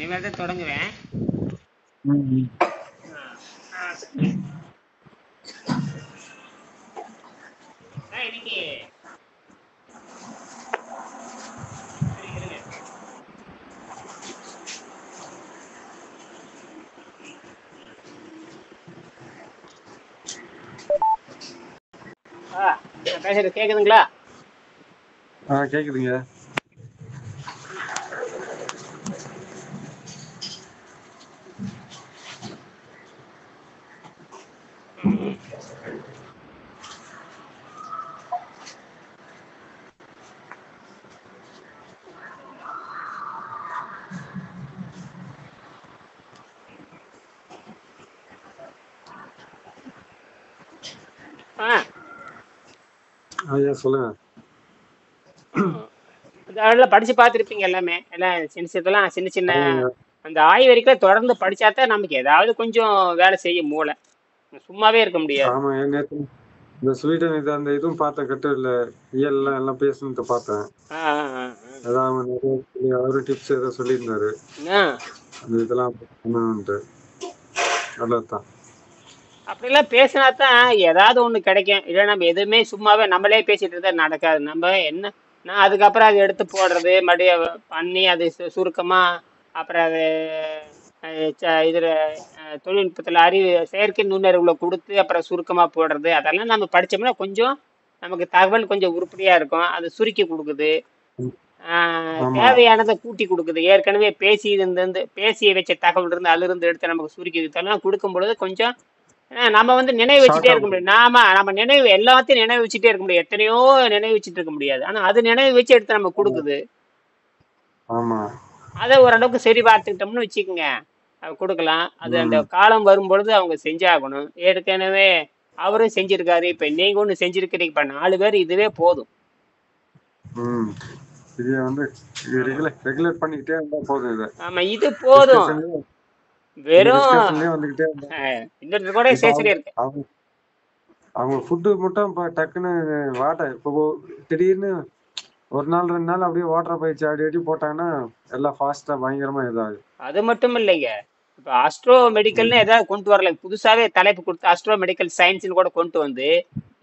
இனிமேல் தான் தொடங்குவேன். ம். இன்னைக்கு இருங்க. நான் பேசுறது கேக்குதுங்களா? கேக்குதுங்க. சொல்லுங்க. அதெல்லாம் படிச்சு பார்த்துருப்பீங்க எல்லாமே. எல்லாம் சின்ன சின்ன அந்த ஆய்வறிக்கை தொடர்ந்து படிச்சாதான் நமக்கு ஏதாவது கொஞ்சம் வேலை செய்ய மூளை. சும்மாவே இருக்க முடியாது. ஆமா, நேத்து இந்த ஸ்வீடன் இது அந்த இதுவும் பார்த்தேன். கட்டுல இயல்லாம் எல்லாம் பேசுனது பார்த்தேன். அதான் அவரு டிப்ஸ் ஏதோ சொல்லியிருந்தாரு. அந்த இதெல்லாம் நல்லதுதான். அப்படிலாம் பேசினா தான் ஏதாவது ஒண்ணு கிடைக்கும். இல்லை நம்ம எதுவுமே சும்மாவே நம்மளே பேசிட்டு இருந்தா நடக்காது. நம்ம என்ன நான் அதுக்கப்புறம் அதை எடுத்து போடுறது மறுபடியும் பண்ணி அது சுருக்கமா அப்புறம் அது இதுல தொழில்நுட்பத்துல செயற்கை நுண்ணறிவுல கொடுத்து அப்புறம் சுருக்கமா போடுறது அதெல்லாம் நம்ம படிச்சோம்னா கொஞ்சம் நமக்கு தகவல் கொஞ்சம் உருப்படியா இருக்கும். அது சுருக்கி கொடுக்குது, தேவையானதை கூட்டி கொடுக்குது. ஏற்கனவே பேசிய வச்ச தகவல் இருந்து அதுல இருந்து எடுத்து நமக்கு சுருக்கி இதெல்லாம் கொடுக்கும் பொழுது கொஞ்சம் நம்ம வந்து நினைவு வச்சுட்டே இருக்க முடியும். நம்ம நினைவு எல்லாத்தையும் நினைவு வச்சுட்டே இருக்க முடியும். எத்தனையோ நினைவு வச்சுட்டு இருக்க முடியாது. ஆனா அது நினைவு வச்சு எடுத்து நம்ம கொடுக்குது. அதை ஓரளவுக்கு சரி பார்த்துக்கிட்டோம்னு வச்சுக்கோங்க, கொடுக்கலாம். அது அந்த காலம் வரும்பொழுது அவங்க செஞ்சாகணும். ஏற்கனவே அவரும் செஞ்சிருக்காரு. இப்ப நீங்க ஒண்ணு செஞ்சிருக்கிறீங்க. இப்ப 4 பேர் இதுவே போதும். ஆமா, இது போதும். வெறும் இன்னொரு கூட இருக்கு. அவங்க ஃபுட்டு மட்டும் டக்குன்னு இப்போ திடீர்னு ஒரு நாள் 2 நாள் அப்படியே வாட்டர் பயிற்சி அடி போட்டாங்கன்னா எல்லாம் ஃபாஸ்டா பயங்கரமா இதாகுது. அது மட்டும் இல்லைங்க, இப்ப அஸ்ட்ரோ மெடிக்கல்னு ஏதாவது கொண்டு வரல. புதுசாவே தலைப்பு கொடுத்து அஸ்ட்ரோ மெடிக்கல் சயின்ஸ்னு கூட கொண்டு வந்து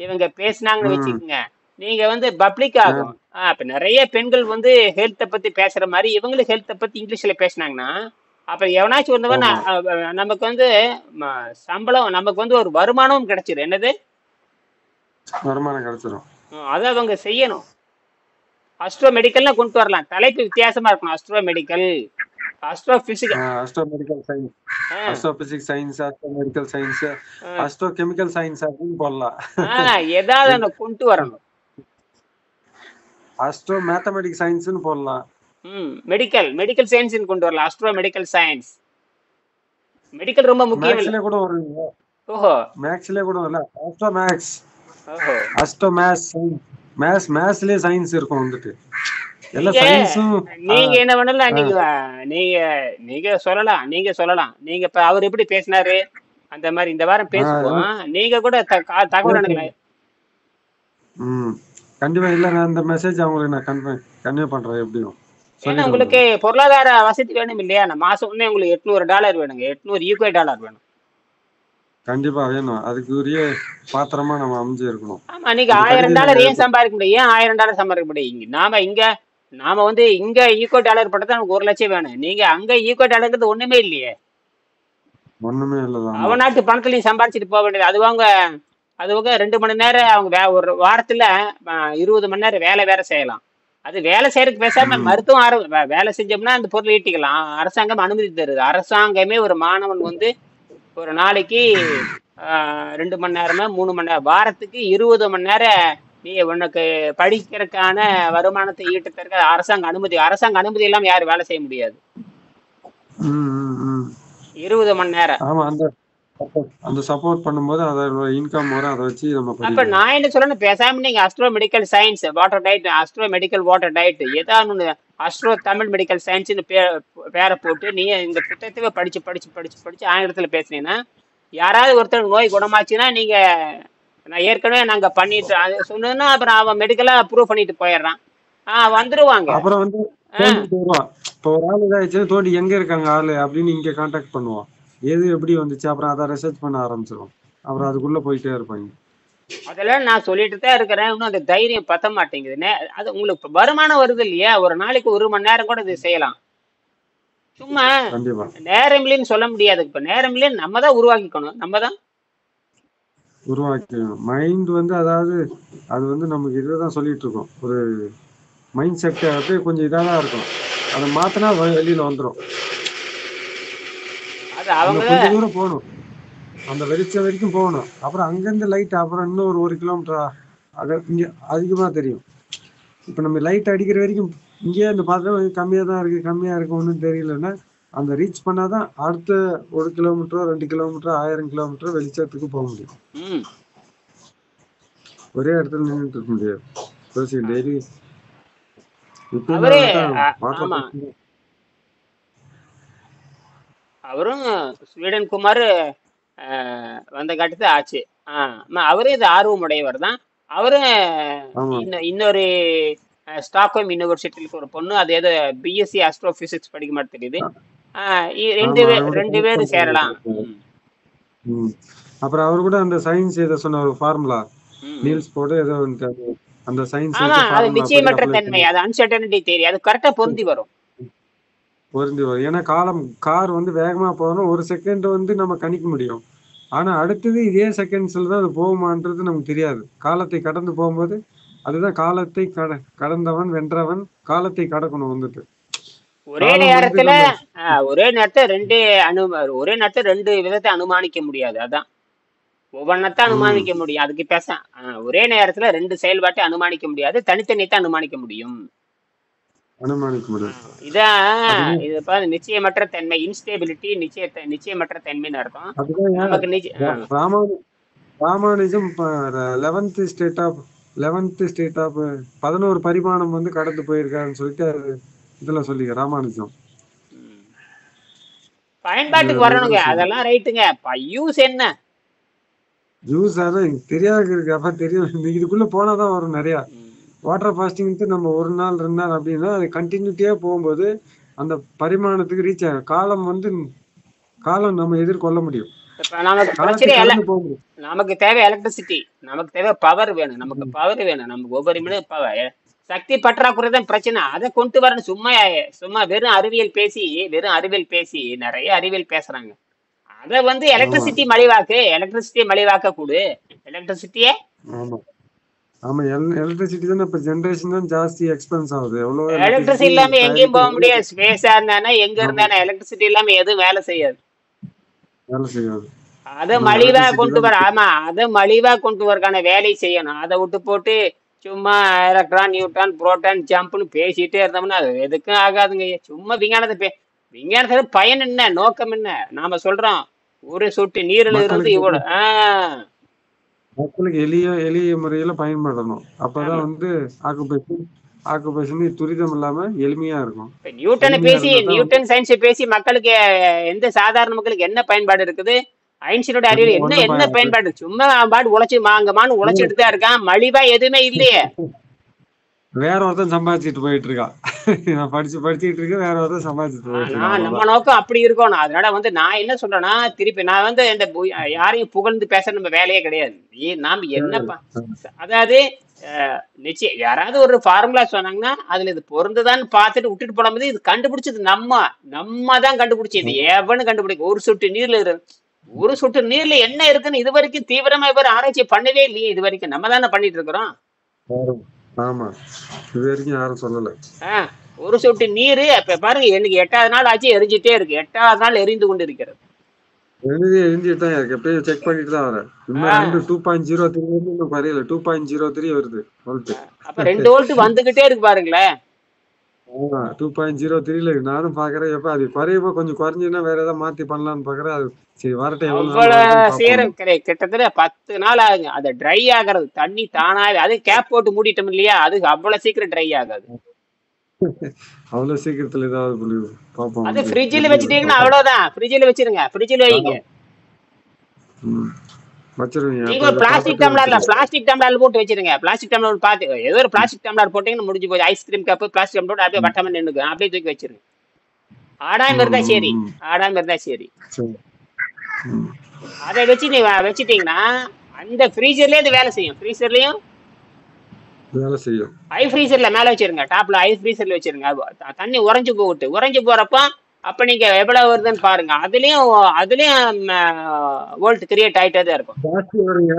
இவங்க பேசினாங்கன்னு வச்சுக்கோங்க, நீங்க வந்து பப்ளிக் ஆகும். இப்ப நிறைய பெண்கள் வந்து ஹெல்த்தை பத்தி பேசுற மாதிரி இவங்களும் ஹெல்த்தை பத்தி இங்கிலீஷ்ல பேசினாங்கன்னா அப்ப எவனாச்சும் வந்தவன் நமக்கு வந்து சம்பளம், நமக்கு வந்து ஒரு வருமானமும் கிடைச்சிடும். என்னது வருமானம் கிடைச்சிடும். அதை அவங்க செய்யணும். அஸ்ட்ரோ மெடிக்கல்ல கொண்டு வரலாம். தலைப்பு வித்தியாசமா இருக்கணும். Astro medical, astro physical, astro medical science, astro physics science, astro medical science, astro chemical science அப்படின்னு போடலாம். ஏதாவது அந்த கொண்டு வரணும். அஸ்ட்ரோ மேத்தமெட்டிக்ஸ் சயின்ஸ்னு போடலாம். மெடிக்கல் சயின்ஸ் கொண்டு வரலாம். Astro medical science. மெடிக்கல் ரொம்ப முக்கியம். மேக்ஸ்ல கூட வருங்க. ஓஹோ, மேக்ஸ்ல கூட இல்ல, அஸ்ட்ரோ மேக்ஸ், ஓஹோ, அஸ்ட்ரோ மேத்ஸ்லயே சயின்ஸ் இருக்கும். வந்துட்டு எல்லா சயின்ஸும் நீங்க என்ன பண்ணலாம், நீங்க சொல்லலாம். நீங்க இப்ப அவர் எப்படி பேசினாரு அந்த மாதிரி இந்த வாரம் பேசுவோம். நீங்க கூட தகவல் அனுப்பலாம். கண்டிப்பா. இல்ல, நான் இந்த மெசேஜ் அவங்களுக்கு நான் கன்வே பண்றேன் எப்படியும். ஏன்னா உங்களுக்கு பொருளாதார வசதி வேணும் இல்லையா? மாசம் ஒண்ணே உங்களுக்கு $800 வேணுங்க. $800 வேணும். கண்டிப்பா வேணும். அதுக்கு உரிய பாத்திரமா நம்ம அமைஞ்சு இருக்கணும். ஆமா, நீங்க $1000 ஏன் சம்பாதிக்க முடியும்? ஏன் $1000 சம்பாதிக்க முடியும்? நாம வந்து இங்க $1 பட்டா நமக்கு 1 லட்சம் வேணும். நீங்க அங்க $1 ஒண்ணுமே இல்லையே. ஒண்ணுமே இல்லதான். அவன் நாட்டு பணத்துலயும் சம்பாதிச்சுட்டு போக வேண்டியது. அதுவாக 2 மணி நேரம் அவங்க ஒரு வாரத்துல 20 மணி நேரம் வேலை செய்யலாம். அது வேலை செய்யறதுக்கு பேசாம மருத்துவம் வேலை செஞ்சோம்னா அந்த பொருள் ஈட்டிக்கலாம். அரசாங்கம் அனுமதி தருது. அரசாங்கமே ஒரு மாணவன் வந்து ஒரு நாளைக்கு 2 மணி நேரமா 3 மணி நேரம், வாரத்துக்கு 20 மணி நேரம் நீ உனக்கு படிக்கிறதுக்கான வருமானத்தை ஈட்டுறதுக்கு அரசாங்க அனுமதி இல்லாம யாரும் வேலை செய்ய முடியாது. 20 மணி நேரம். ஆமா, அந்த சப்போர்ட் பண்ணும்போது அதோட இன்கம் வரும். அதை வச்சு நம்ம அப்ப நான் என்ன சொல்லணும், பேசாம நீங்க astro medical science water diet, astro medical water diet, ஏதாவது அஸ்ட்ரோ தமிழ் மெடிக்கல் சயின்ஸ்னு பேரை போட்டு நீங்க இந்த புத்தகத்தையே படிச்சு படிச்சு படிச்சு படிச்சு ஆங்கிலத்துல பேசுனீங்கன்னா யாராவது ஒருத்தர் நோய் குணமாச்சுன்னா நீங்க நான் ஏற்கனவே நாங்க பண்ணிட்டு சொன்னா அப்புறம் அவன் மெடிக்கலா ப்ரூவ் பண்ணிட்டு போயிடுறான். வந்துருவாங்க. அப்புறம் வந்து தோண்டிட்டு வருவான். இப்போ ஒரு ஆள் இதாச்சுன்னா தோண்டி எங்க இருக்காங்க ஆளு அப்படின்னு இங்க கான்டாக்ட் பண்ணுவான். எது எப்படி வந்துச்சு அப்புறம் அதை ரிசர்ச் பண்ண ஆரம்பிச்சிடும். அப்புறம் அதுக்குள்ள போயிட்டே இருப்பாங்க. அதெல்லாம் நான் சொல்லிட்டு தான் இருக்கிறேன். இன்னும் அந்த தைரியம் பத்த மாட்டேங்குது. அது உங்களுக்கு வருமானம் வருது இல்லையா? ஒரு நாளைக்கு 1 மணி நேரம் கூட இது செய்யலாம். சும்மா கண்டிப்பா நேரம் இல்லைன்னு சொல்ல முடியாது. இப்ப நேரம் இல்லைன்னு நம்ம தான் உருவாக்கிக்கணும். நம்ம தான். உருவாக்கி மைண்ட் வந்து அதாவது அது வந்து நமக்கு இதுதான் சொல்லிட்டு இருக்கோம். ஒரு மைண்ட் செட் அப்படியே கொஞ்சம் இதாக தான் இருக்கும். அதை மாத்தினா வெளியில வந்துடும். அது அந்த அவங்க கொஞ்ச தூரம் போகணும், அந்த வெளிச்சம் வரைக்கும் போகணும். அப்புறம் அங்கிருந்து லைட் அப்புறம் இன்னும் ஒரு 1 கிலோமீட்டரா அது இங்க அதிகமா தெரியும். இப்ப நம்ம லைட் அடிக்கிற வரைக்கும் இங்கேயே அந்த பார்த்தா கம்மியா தான் இருக்கு, கம்மியா இருக்கு, ஒன்றும் தெரியலன்னா அந்த ரீச் பண்ணாதான் அடுத்த 1 கிலோமீட்டரோ 2 கிலோமீட்டரோ 1000 கிலோமீட்டரோ வெளிச்சத்துக்கு போக முடியும். ம் ஒரே இடத்துல நின்றுட்டு இருக்க முடியாது. டெய்லி அவரே வாட்டர் ஆமா அவரும் ஸ்வீடன் குமார் வந்த காட்டுது ஆச்சு. அவரே இது ஆர்வம் உடையவர் தான். அவரும் ஆமா இன்னொரு ஸ்டாக்ஹோம் யூனிவர்சிட்டிக்கு ஒரு பொண்ணு, அது ஏதோ பிஎஸ்சி ஆஸ்ட்ரோபிசிக்ஸ் படிக்க மாதிரி தெரியுது. ஆமா அதை கூட ரெண்டு connect பேரும் பண்ணி சேரலாம். வச்சிருக்காரு. அப்புறம் அவர் கூட அந்த சயின்ஸ் ஏதோ சொன்ன ஒரு ஃபார்முலா நீல்ஸ் போட்டு ஏதோ அந்த சயின்ஸ் ஆமா, வச்சு அது ஃபார்முலா நிச்சயமற்ற அப்ளை தன்மை, பண்ணி அது அன்சர்டனிட்டி தேரி, அது கரெக்டா பொருந்தி வரும். பொருந்தி வரும். ஏன்னா கார் வந்து வேகமா போகணும், 1 செகண்ட் வந்து நம்ம கணிக்க முடியும். ஆனா அடுத்தது இதே செகண்ட்ஸ்ல தான் அது போகுமான்றது நமக்கு தெரியாது. காலத்தை கடந்து போகும்போது அதுதான் காலத்தை கடந்தவன் வென்றவன், காலத்தை கடக்கணும் வந்துட்டு. ஒரே காலம் வந்து நேரத்துல நம்ம ஒரே நேரத்துல ரெண்டு விதத்தை அனுமானிக்க முடியாது. அதான் ஒவ்வொன்னத்தை அனுமானிக்க முடியும். அதுக்கு பேச ஒரே நேரத்துல 2 செயல்பாட்டை அனுமானிக்க முடியாது, தனித்தனியத்தை அனுமானிக்க முடியும். அனுமானிக்க முடியும். இதான் இது நிச்சயமற்ற தன்மை, இன்ஸ்டேபிலிட்டி, நிச்சயமற்ற தன்மைன்னு அர்த்தம். அதுதான் நமக்கு ராமானுஜம் 11th ஸ்டேட் ஆஃப் 11 பரிமாணம் வந்து கடந்து போயிருக்காருன்னு சொல்லிட்டு இதுல சொல்லிக்க ராமானுஜம். பயன்பாட்டுக்கு வரணுங்க, அதெல்லாம் ரைட்டுங்க. யூஸ் என்ன? யூஸ் அதான் எனக்கு தெரியாது இருக்கு. அப்ப தெரியும், இதுக்குள்ள போனாதான் வரும் நிறைய. வாட்டர் ஃபாஸ்டிங் நம்ம 1 நாள் 2 நாள் அப்படின்னா அது கண்டினியூட்டியா போகும்போது அந்த பரிமாணத்துக்கு ரீச் ஆகும். காலம் நம்ம எதிர்கொள்ள முடியும். நமக்கு பிரச்சனை நமக்கு தேவை எலக்ட்ரிசிட்டி, நமக்கு தேவை பவர் வேணும். நமக்கு பவர் வேணும், நமக்கு ஒவ்வொரு மினிட் பவர். சக்தி பற்றாக்குறை தான் பிரச்சனை, அதை கொண்டு வரணும். சும்மா வெறும் அறிவியல் பேசி நிறைய அறிவியல் பேசுறாங்க. அத வந்து எலக்ட்ரிசிட்டி மலிவாக்க கூடு. எலக்ட்ரிசிட்டியே ஆமா எலக்ட்ரிசிட்டி தான் இப்ப ஜெனரேஷன் தான் ஜாஸ்தி எக்ஸ்பென்ஸ் ஆகுது. எவ்வளவு எலக்ட்ரிசிட்டி இல்லாம எங்கேயும் போக முடியாது. ஸ்பேஸா இருந்தானே எங்க இருந்தானே எலக்ட்ரிசிட்டி இல்லாம எதுவும் வேலை செய்யாது. அதை மலிவா கொண்டு வர. ஆமா, அதை மலிவா கொண்டு வரக்கான வேலை செய்யணும். அதை விட்டு போட்டு சும்மா எலக்ட்ரான், நியூட்ரான், புரோட்டான், ஜம்ப்னு பேசிட்டே இருந்தோம்னா அது எதுக்கும் ஆகாதுங்க. சும்மா விஞ்ஞானத்துல பயன் என்ன, நோக்கம் என்ன? நாம சொல்றோம் ஒரு சொட்டு நீரில் இருந்து இவ்வளவு மக்களுக்கு எளிய முறையில பயன்படணும். அப்பதான் வந்து ஆக்குபேஷன் துரிதம் இல்லாம எளிமையா இருக்கும். நியூட்டன் சயின்ஸ் பேசி மக்களுக்கு எந்த சாதாரண மக்களுக்கு என்ன பயன்பாடு இருக்குது? ஐன்ஸ்டீனோட அறிவியல் என்ன பயன்பாடு? சும்மா பாடு உழைச்சிட்டு தான் இருக்கான். மலிவா எதுவுமே இல்லையே. வேற ஒருத்தன் சம்பாதிச்சுட்டு போயிட்டு இருக்கான். நான் படிச்சுட்டு இருக்கேன், வேற ஒருத்தன் சம்பாதிச்சுட்டு போயிட்டு இருக்கான். நம்ம நோக்கம் அப்படி இருக்கணும். அதனால வந்து நான் என்ன சொல்றேன்னா, திருப்பி நான் வந்து இந்த யாரையும் புகழ்ந்து பேச நம்ம வேலையே கிடையாது. நாம என்ன அதாவது நிச்சயம் யாராவது ஒரு ஃபார்முலா சொன்னாங்கன்னா அதுல இது பொருந்துதான்னு பார்த்துட்டு விட்டுட்டு போனது. இது கண்டுபிடிச்சது நம்ம தான் கண்டுபிடிச்சது. எவனு கண்டுபிடிக்க ஒரு சொட்டு நீர்ல என்ன இருக்குன்னு இது வரைக்கும் தீவிரமா இவர் ஆராய்ச்சி பண்ணவே இல்லையே. இது வரைக்கும் நம்ம தானே பண்ணிட்டு இருக்கிறோம். ஆமா, இது வரைக்கும் யாரும் சொல்லல. ஒரு சொட்டு நீரு இப்ப பாருங்க, எனக்கு 8வது நாள் ஆச்சு, எரிஞ்சிட்டே இருக்கு. 8வது நாள் எரிந்து கொண்டு இருக்கிறது. எரிஞ்சிட்டு தான் இருக்கு. எப்பயும் செக் பண்ணிட்டு தான் வரேன். 2.03 இன்னும் குறையல, 2.03 வருது. அப்ப 2 வோல்ட் வந்துகிட்டே இருக்கு பாருங்களேன். 2.03 நானும் பாக்குறேன். எப்ப அது குறையப்போ கொஞ்சம் குறைஞ்சுன்னா வேற ஏதாவது மாத்தி பண்ணலாம்னு பாக்குறேன். அது சரி வரட்டும். அவ்வளவு சீரம் கிடையாது. கிட்டத்தட்ட 10 நாள் ஆகுங்க அது ட்ரை ஆகிறது. தண்ணி தானாவே, அது கேப் போட்டு மூடிட்டோம் இல்லையா, அது அவ்வளவு சீக்கிரம் ட்ரை ஆகாது. அவ்வளவு சீக்கிரத்துல ஏதாவது பாப்போம். அது ஃப்ரிட்ஜில் வச்சுட்டீங்கன்னா அவ்வளவுதான். ஃப்ரிட்ஜில் வச்சிருங்க, ஃப்ரிட்ஜில் வைங்க. வச்சிருவீங்க. நீங்க அப்ப ஒரு இத பிளாஸ்டிக் பாத்துட்டு டம்ளர்ல வச்சிருவீங்க. பிளாஸ்டிக் டம்ளர்ல போட்டு வச்சிருங்க. பிளாஸ்டிக் டம்ளர் பார்த்து ஏதோ ஒரு பிளாஸ்டிக் டம்ளர் போட்டீங்கன்னு முடிஞ்சு போய் ஐஸ்கிரீம் கப் பிளாஸ்டிக் டம்ளர் அப்படியே ம். வட்டமா நின்னுக்கும். அப்படியே தூக்கி வச்சிருங்க. ஆடாம ம். இருந்தா ம். சரி. ம். ஆடாம இருந்தா சரி. சரி. ம். அதை வச்சு நீ வச்சிட்டீங்கன்னா அந்த ஃப்ரீசர்லயே அது வேலை செய்யும். ஃப்ரீசர்லயும் வேலை செய்யும். ஹை ஃப்ரீசர்ல மேல வச்சிருங்க. டாப்ல ஹை ஃப்ரீசர்ல வச்சிருங்க. தண்ணி உறைஞ்சு போகட்டு. உறைஞ்சு போறப்ப அப்ப நீங்க எவ்வளவு வருதுன்னு பாருங்க. அதுலயும் வோல்ட் கிரியேட் ஆயிட்டே தான் இருக்கும். ஜாஸ்தி வருங்க.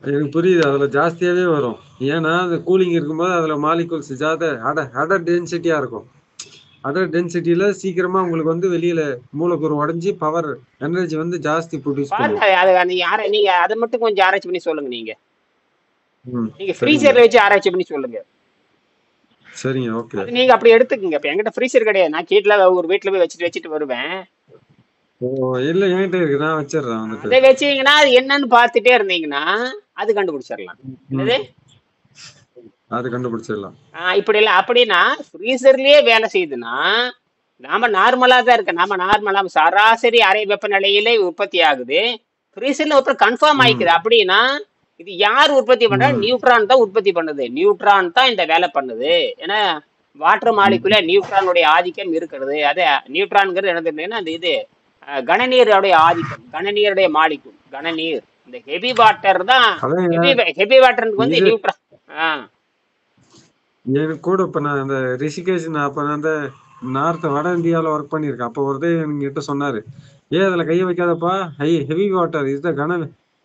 எனக்கு புரியுது. அதுல ஜாஸ்தியாவே வரும். ஏன்னா அந்த கூலிங் இருக்கும்போது அதுல மாலிகூல்ஸ் அடர் டென்சிட்டியா இருக்கும். அடர் டென்சிட்டியில சீக்கிரமா உங்களுக்கு வந்து வெளியில மூலக்கூறு உடைஞ்சு பவர் எனர்ஜி வந்து ஜாஸ்தி ப்ரொடியூஸ் பாருங்க. பண்ணும். அது நீங்க அதை மட்டும் கொஞ்சம் ஆராய்ச்சி பண்ணி சொல்லுங்க. நீங்க சரிங்க. ஃப்ரீசர்ல வச்சு ஆராய்ச்சி பண்ணி சொல்லுங்க. சரிங்க. ஓகே. அது நீங்க அப்படி எடுத்துக்கங்க. இப்ப என்கிட்ட ஃப்ரீசர் கிடையாது. நான் ஒரு வீட்டுல போய் வச்சுட்டு வருவேன். இல்ல என்கிட்ட இருக்கு. நான் வச்சிடுறேன் வந்துட்டு. அதை வச்சீங்கன்னா அது என்னன்னு பார்த்துட்டே இருந்தீங்கன்னா அது கண்டுபிடிச்சிடலாம். என்னது அது கண்டுபிடிச்சிடலாம். இப்படி இல்ல. அப்படின்னா ஃப்ரீசர்லயே வேலை செய்யுதுன்னா நாம நார்மலா தான் இருக்கு. நாம சராசரி அறை வெப்பநிலையிலே உற்பத்தி ஆகுது. ஃப்ரீசர்ல அப்புறம் கன்ஃபார்ம் ஆயிக்குது. அப்படின்னா இது யார் உற்பத்தி பண்றா? நியூட்ரான் தான் உற்பத்தி பண்ணுது. நியூட்ரான் தான் இந்த வேலை பண்ணுது. ஏன்னா வாட்டர் மாலிகுல நியூட்ரானுடைய ஆதிக்கம் இருக்கிறது. அது நியூட்ரான்ங்கிறது என்னதுன்னா அந்த இது கனநீருடைய ஆதிக்கம், கனநீருடைய மாலிகுல், கனநீர். இந்த ஹெவி வாட்டர் தான் ஹெவி வாட்டருக்கு வந்து நியூட்ரான். எனக்கு கூட இப்ப நான் அந்த ரிஷிகேஷ் அப்ப நான் அந்த வட இந்தியாவில ஒர்க் பண்ணியிருக்கேன். அப்போ ஒருத்தர் என்கிட்ட சொன்னாரு, அதுல கைய வைக்காதப்பா, heavy water is the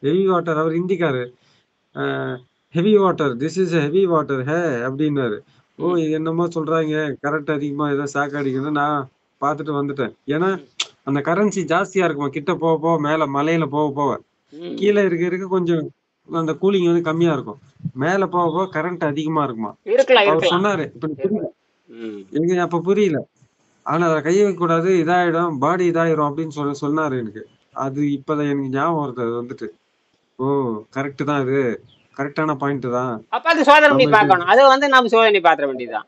heavy water. அவர் இந்திக்காரு. Heavy water, this is heavy water அப்படின்னாரு. இது என்னமோ சொல்றாங்க, கரண்ட் அதிகமா ஏதோ ஷாக் அடிக்கணும். நான் பார்த்துட்டு வந்துட்டேன். ஏன்னா அந்த கரன்சி ஜாஸ்தியா இருக்குமா கிட்ட போக போக, மேல மலையில போக போக. கீழே இருக்க கொஞ்சம் அந்த கூலிங் வந்து கம்மியா இருக்கும். மேல போக போக கரண்ட் அதிகமா இருக்குமா. அவர் சொன்னாரு. இப்ப புரியல எனக்கு, அப்ப புரியல. ஆனா அதை கைய வைக்க கூடாது, இதாயிடும், பாடி இதாயிரும் அப்படின்னு சொன்னாரு எனக்கு. அது இப்பதான் எனக்கு ஞாபகம் வருது. அது வந்துட்டு கரெக்ட் தான். இது கரெக்டான பாயிண்ட் தான். அப்ப அது சோதனை பண்ணி பார்க்கணும். அதை வந்து நாம சோதனை பார்க்க வேண்டியதுதான்.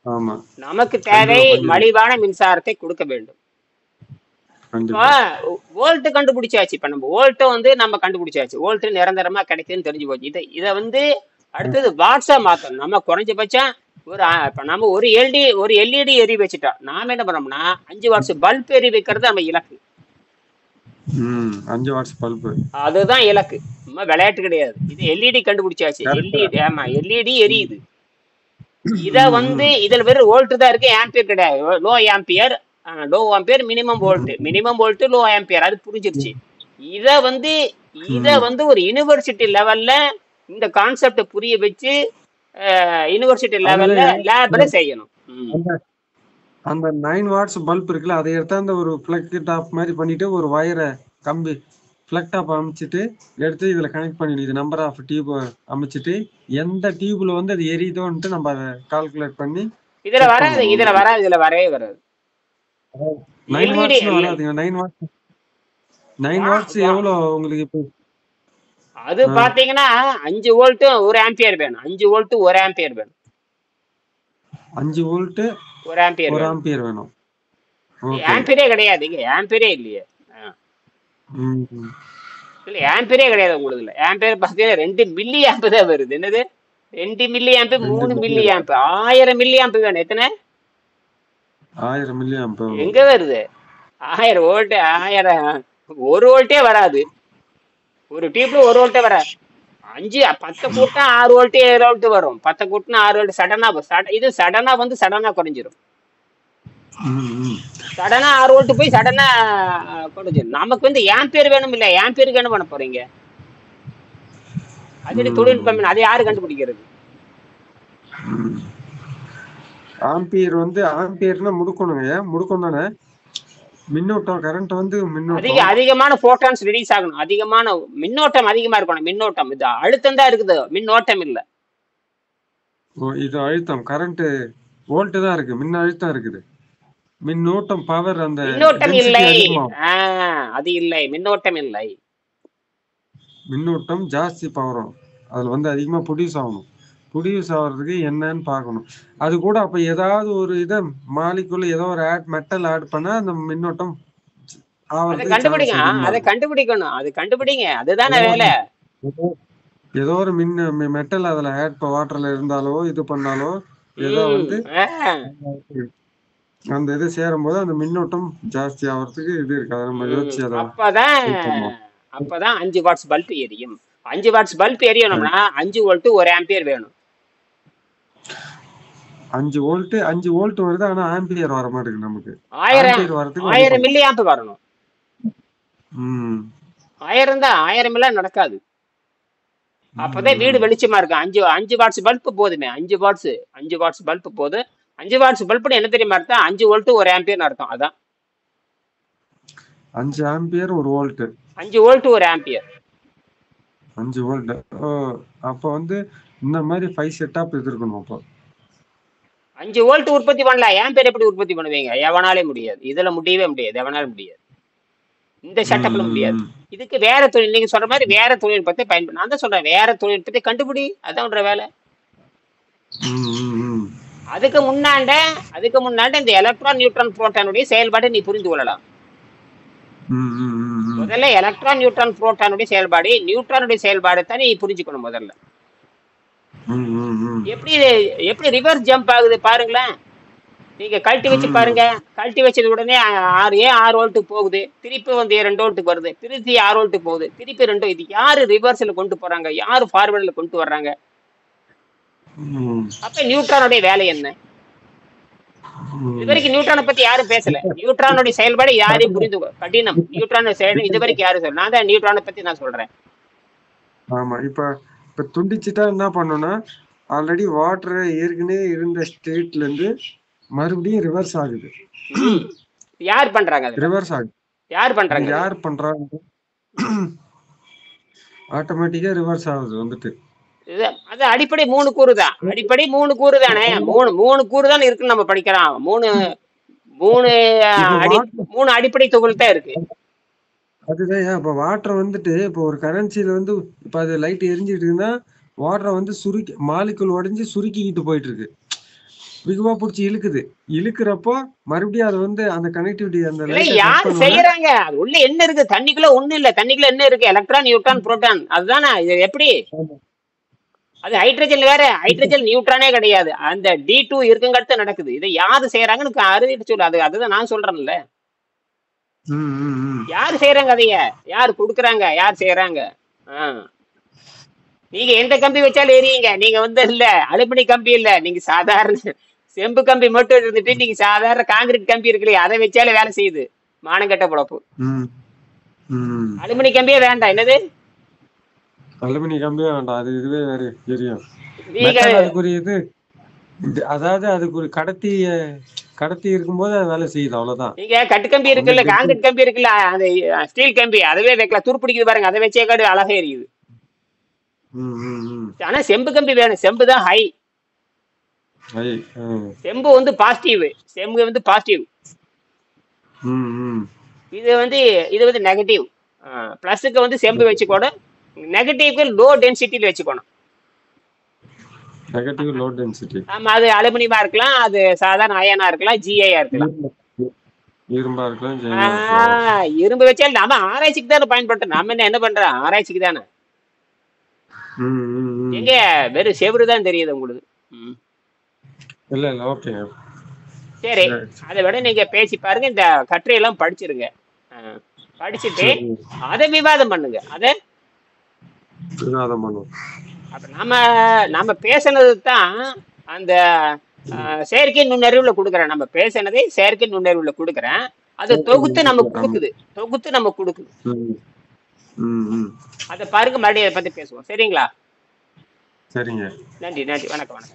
ஆமா. நமக்கு தேவை மலிவான மின்சாரத்தை கொடுக்க வேண்டும். வோல்ட் கண்டுபிடிச்சாச்சு. இப்ப நம்ம வோல்ட் வந்து நம்ம கண்டுபிடிச்சாச்சு. வோல்ட் நிரந்தரமா கிடைக்குதுன்னு தெரிஞ்சு போச்சு. இதை வந்து அடுத்தது வாட்ஸா மாத்தணும். நம்ம குறைஞ்சபட்சம் இப்ப நம்ம ஒரு எல்இடி எரி வச்சுட்டோம். நாம என்ன பண்ணோம்னா 5 வாட்ஸ் பல்ப் எரி வைக்கிறது நம்ம இலக்கு. 5 வாட்ஸ் பல்ப் அதுதான் இலக்கு. நம்ம விளையாட்டு கிடையாது. இது எல்இடி கண்டுபிடிச்சாச்சு. எல்இடி எரியுது. இத வந்து இதுல வெறும் வோல்ட் தான் இருக்கு, ஆம்பியர் கிடையாது. Low ampere, minimum volt, low ampere. அது புரிஞ்சிருச்சு. இத வந்து ஒரு யூனிவர்சிட்டி லெவல்ல இந்த கான்செப்ட் புரிய வச்சு யூனிவர்சிட்டி லெவல்ல லேப்ல செய்யணும். அந்த 9 வாட்ஸ் பல்ப் இருக்குல்ல, அதை எடுத்து அந்த ஒரு பிளக் டாப் மாதிரி பண்ணிட்டு ஒரு வயரை கம்பி பிளக் டாப் அமைச்சிட்டு எடுத்து இதுல கனெக்ட் பண்ணிடு. இது நம்பர் ஆஃப் டியூப் அமைச்சிட்டு எந்த டியூப்ல வந்து அது எரியுதோன்ட்டு நம்ம அதை கால்குலேட் பண்ணி இதுல வரவே வராது. 9 வாட்ஸ் வராதுங்க. 9 வாட்ஸ் எவ்வளவு உங்களுக்கு இப்போ? அது பாத்தீங்கன்னா 5 வோல்ட் 1 ஆம்பியர் வேணும். 5 வோல்ட் 1 ஆம்பியர் வேணும். 5 வோல்ட் 1 ஆம்பியர் வேணும். ஆம்பியரே கிடையாது. இங்க ஆம்பியரே இல்லையே. இல்ல ஆம்பியரே கிடையாது உங்களுக்கு. இல்ல ஆம்பியர் பாத்தீங்கன்னா 2 மில்லி ஆம்ப் தான் வருது. என்னது 2 milli amp, 3 milli amp, 1000 milli amp வேணும். எத்தனை? 1000 மில்லி ஆம்ப் எங்க வருது? 1000 வோல்ட், 1000 1 வோல்ட்டே வராது. ஒரு டியூப்ல 1 வோல்ட்டே வராது. 10 கூட்டினா 6 வோல்ட் 7 வோல்ட் வரும். 10 கூட்டினா 6 வோல்ட். இது சடனா வந்து சடனா குறைஞ்சிரும். சடனா 6 வோல்ட் போய் சடனா குறைஞ்சிரும். நமக்கு வந்து ஆம்பியர் வேணும். இல்ல ஆம்பியருக்கு என்ன பண்ண போறீங்க? அது தொழில்நுட்பம். அதை யாரு கண்டுபிடிக்கிறது? ஆம்பியர் வந்து ஆம்பியர்னா முடுக்கணும் தானே. மின்னோட்டம், கரண்ட் வந்து அதிகமான போட்டான்ஸ் ரிலீஸ் ஆகணும். அதிகமான மின்னோட்டம் அதிகமா இருக்கணும். மின்னோட்டம் இது அழுத்தம் தான் இருக்குது, மின்னோட்டம் இல்ல. இது அழுத்தம், கரண்ட் வோல்ட் தான் இருக்கு, மின் அழுத்தம் இருக்குது. மின்னோட்டம் பவர், அந்த மின்னோட்டம் இல்லை. அது இல்லை, மின்னோட்டம் இல்லை. மின்னோட்டம் ஜாஸ்தி பவர் அதுல வந்து அதிகமா ப்ரொடியூஸ் ஆகணும். ப்ரொடியூஸ் ஆகிறதுக்கு என்னன்னு பார்க்கணும். அது கூட அப்ப ஏதாவது ஒரு இதை மாலிகுல ஏதோ ஒரு மெட்டல் ஆட் பண்ணா அந்த மின்னோட்டம் அதை ஆவறதுக்கு கண்டுபிடிங்க சான்ஸ் அதிகமா அதை இருக்கும். கண்டுபிடிக்கணும், அது கண்டுபிடிங்க, அதுதானே ஏதோ வேலை. ஏதோ ஏதோ ஒரு மெட்டல் அதுல ஆட் வாட்டர்ல இருந்தாலோ இது பண்ணாலோ ஏதோ ம் வந்து ஆ. அந்த இது சேரும் போது அந்த மின்னோட்டம் ஜாஸ்தி ஆகிறதுக்கு இது இருக்கு. அதை நம்ம யோசிச்சு அதை அப்பதான் இது பண்ணுவோம். அப்பதான் 5 வாட்ஸ் பல்ப் எரியும். 5 வாட்ஸ் பல்ப் எரியணும்னா 5 வோல்ட் 1 ஆம்பியர் வேணும். 5 வோல்ட் வருது, ஆனா ஆம்பியர் வர மாட்டேங்குது நமக்கு. 1000 ஆம்பியர் வரதுக்கு வழி 1000 பண்ணணும். மில்லி ஆம்ப் வரணும். ம் 1000 தான், 1000 எல்லாம் நடக்காது. அப்பதான் வீடு வெளிச்சமா இருக்கும். 5 வாட்ஸ் பல்ப் போதுமே. 5 வாட்ஸ் பல்ப் போது. 5 வாட்ஸ் பல்ப் என்ன தெரியுமா அர்த்தம்? 5 வோல்ட் 1 ஆம்பியர் அர்த்தம். அதான் 5 ampere 1 volt. 5 volt 1 ampere. 5 volt. அப்போ வந்து இந்த மாதிரி 5 செட்டப் இது இருக்கணும். அப்போ 5 வோல்ட் உற்பத்தி பண்ணலாம். ஆம்பியர் எப்படி உற்பத்தி பண்ணுவீங்க? எவனாலே முடியாது. இதுல முடியவே முடியாது, எவனாலும் முடியாது. இந்த செட்டப்ல முடியாது. இதுக்கு வேற தொழில், நீங்க சொல்ற மாதிரி வேற தொழில்நுட்பத்தை பயன்படுத்த. நான் தான் சொல்றேன், வேற தொழில்நுட்பத்தை கண்டுபிடி, அதான் உன்ற வேலை. அதுக்கு முன்னாண்ட இந்த எலக்ட்ரான் நியூட்ரான் புரோட்டானுடைய செயல்பாட்டை நீ புரிந்து கொள்ளலாம். முதல்ல எலக்ட்ரான் நியூட்ரான் புரோட்டானுடைய செயல்பாடு, நியூட்ரானுடைய செயல்பாடு தான் நீ புரிஞ்சுக்கணும் முதல்ல. எப்படி ரிவர்ஸ் ஜம்ப் ஆகுது பாருங்களேன். நீங்க கழட்டி வச்சு பாருங்க. கழட்டி வச்சது உடனே 6 வோல்ட்டுக்கு போகுது, திருப்பி வந்து 2 வோல்ட்டுக்கு வருது, திருப்பி 6 வோல்ட்டுக்கு போகுது, திருப்பி 2. இது யாரு ரிவர்ஸ்ல கொண்டு போறாங்க, யாரு ஃபார்வர்ட்ல கொண்டு வர்றாங்க? அப்ப நியூட்ரானுடைய வேலை என்ன? இது வரைக்கும் நியூட்ரானை பத்தி யாரும் பேசல. நியூட்ரானுடைய செயல்பாடு யாரையும் புரிந்து கடினம். நியூட்ரான செயல் இது வரைக்கும் யாரும் சொல்ல. நான் தான் நியூட்ரானை பத்தி நான் சொல்றேன். ஆமா, இப்ப துண்டிச்சுட்டா என்ன பண்ணணும்னா, ஆல்ரெடி வாட்டர் ஏற்கனவே இருந்த ஸ்டேட்ல இருந்து மறுபடியும் ரிவர்ஸ் ஆகுது. யார் பண்றாங்க? ரிவர்ஸ் ஆகுது. யார் பண்றாங்க? ஆட்டோமேட்டிக்கா ரிவர்ஸ் ஆகுது வந்துட்டு. அது அடிப்படை 3 கூறு தான். அடிப்படை 3 கூறு தானே. 3 கூறு தான் இருக்குன்னு நம்ம படிக்கிறோம். 3 அடிப்படை தொகுதி தான் இருக்கு. அதுதான். இப்ப வாட்டர் வந்துட்டு இப்போ ஒரு கரன்சில வந்து இப்ப அது லைட் எரிஞ்சிட்டு இருந்தா வாட்டரை வந்து மாலிகுல் உடைஞ்சு சுருக்கிக்கிட்டு போயிட்டு இருக்கு. வெகுவா புடிச்சு இழுக்கிறப்போ மறுபடியும் அது வந்து அந்த கனெக்டிவிட்டி அந்த யாரு செய்யறாங்க? அது உள்ள என்ன இருக்கு? தண்ணிக்குள்ள ஒண்ணு இல்ல. தண்ணிக்குள்ள என்ன இருக்கு? Electron neutron proton. அதுதானே. இது எப்படி? அது ஹைட்ரஜன் வேற. ஹைட்ரஜன் நியூட்ரானே கிடையாது. அந்த D2 இருக்குங்கிறது நடக்குது. இதை யாரு செய்யறாங்கன்னு அறிவிட்டு சொல்லு. அதுதான் நான் சொல்றேன்ல. யாரு செய்யறாங்க? அதைய யாரு கொடுக்குறாங்க? யார் செய்யறாங்க? நீங்க எந்த கம்பி வச்சாலும் எரியுங்க. நீங்க வந்து இல்ல அலுமினி கம்பி இல்ல, நீங்க சாதாரண செம்பு கம்பி மட்டும் இருந்துட்டு நீங்க சாதாரண காங்கிரீட் கம்பி இருக்குல்லையே, அதை வச்சாலே வேலை செய்யுது. மானங்கட்ட பொழப்பு. அலுமினி கம்பியே வேண்டாம். என்னது அலுமினி கம்பியே வேண்டாம். அது இதுவே வேற எரியும். அதுக்குரியது. அதாவது அதுக்கு ஒரு கடத்தி இருக்கும்போது அது வேலை செய்யுது. அவ்வளவுதான். நீங்க கட்டு கம்பி இருக்குல்ல, காங்கிரீட் கம்பி இருக்குல்ல, அந்த ஸ்டீல் கம்பி அதுவே வைக்கலாம். துருப்பிடிக்குது பாருங்க, அதை வச்சே காடு அழகா எரியுது. ஆனா செம்பு கம்பி வேணும். செம்பு தான் ஹை. செம்பு வந்து பாசிட்டிவ். செம்பு வந்து பாசிட்டிவ். இது வந்து நெகட்டிவ். பிளஸுக்கு வந்து செம்பு வச்சுக்கணும். நெகட்டிவ்க்கு லோ டென்சிட்டியில் வச்சுக்கணும். Negative low density. ஆமா, அது அலுமினியமா இருக்கலாம், அது சாதாரண அயனா இருக்கலாம், ஜிஐயா இருக்கலாம், இரும்பா இருக்கலாம். இரும்பு வச்சாலும் நாம ஆராய்ச்சிக்கு தானே பயன்படுத்துறோம். நாம என்ன பண்றோம்? ஆராய்ச்சிக்கு தானே. எங்க வெறும் செவரு தான் தெரியுது உங்களுக்கு. இல்ல ஓகே சரி, அதை விட நீங்க பேசி பாருங்க. இந்த கட்டுரையெல்லாம் படிச்சிருங்க. படிச்சுட்டு அதை விவாதம் பண்ணுங்க. அதை விவாதம் பண்ணுவோம். அப்ப நம்ம பேசினது தான் அந்த செயற்கை நுண்ணறிவுல கொடுக்குறேன். நம்ம பேசினதை செயற்கை நுண்ணறிவுல கொடுக்குறேன். அது தொகுத்து நம்ம கொடுக்குது. அதை பாருங்க. மறுபடியும் அதை பத்தி பேசுவோம். சரிங்களா? சரிங்க. நன்றி. வணக்கம்.